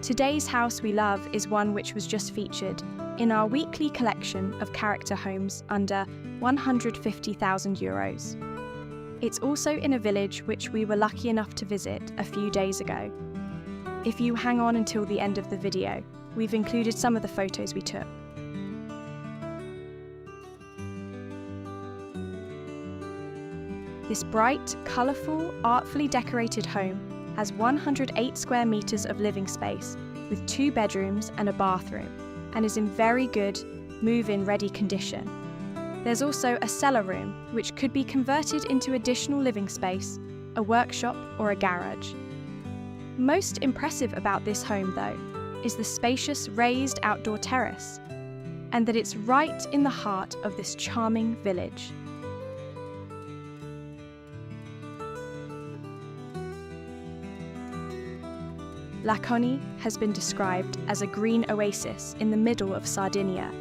Today's house we love is one which was just featured in our weekly collection of character homes under €150,000. It's also in a village which we were lucky enough to visit a few days ago. If you hang on until the end of the video, we've included some of the photos we took. This bright, colourful, artfully decorated home has 108 square metres of living space with 2 bedrooms and a bathroom, and is in very good, move-in ready condition. There's also a cellar room which could be converted into additional living space, a workshop or a garage. Most impressive about this home, though, is the spacious raised outdoor terrace, and that it's right in the heart of this charming village. Laconi has been described as a green oasis in the middle of Sardinia,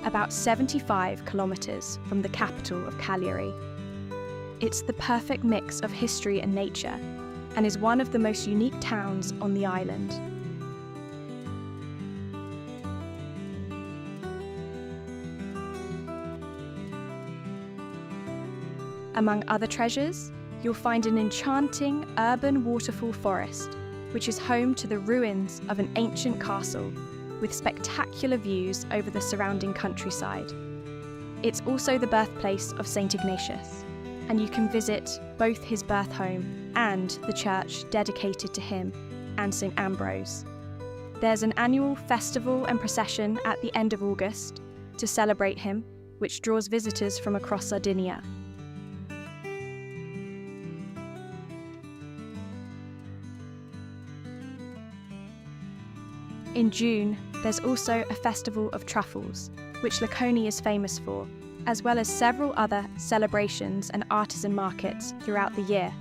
about 75 kilometres from the capital of Cagliari. It's the perfect mix of history and nature, and is one of the most unique towns on the island. Among other treasures, you'll find an enchanting urban waterfall forest, which is home to the ruins of an ancient castle with spectacular views over the surrounding countryside. It's also the birthplace of St. Ignatius, and you can visit both his birth home and the church dedicated to him and St. Ambrose. There's an annual festival and procession at the end of August to celebrate him, which draws visitors from across Sardinia. In June, there's also a festival of truffles, which Laconi is famous for, as well as several other celebrations and artisan markets throughout the year.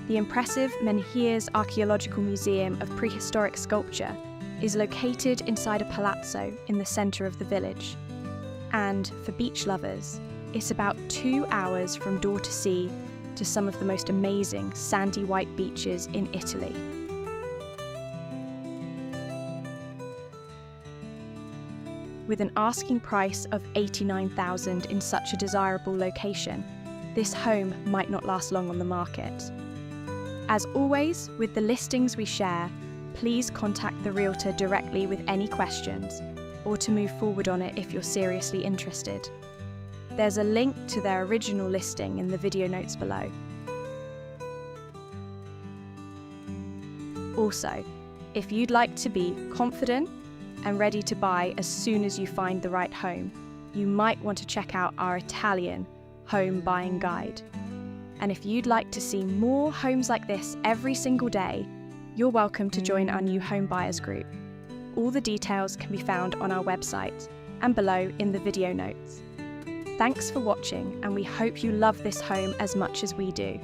The impressive Menhirs Archaeological Museum of Prehistoric Sculpture is located inside a palazzo in the centre of the village. And for beach lovers, it's about 2 hours from door to sea to some of the most amazing sandy white beaches in Italy. With an asking price of $89,000 in such a desirable location, this home might not last long on the market. As always, with the listings we share, please contact the realtor directly with any questions, or to move forward on it if you're seriously interested. There's a link to their original listing in the video notes below. Also, if you'd like to be confident and ready to buy as soon as you find the right home, you might want to check out our Italian home buying guide. And if you'd like to see more homes like this every single day, you're welcome to join our new home buyers group. All the details can be found on our website and below in the video notes. Thanks for watching, and we hope you love this home as much as we do.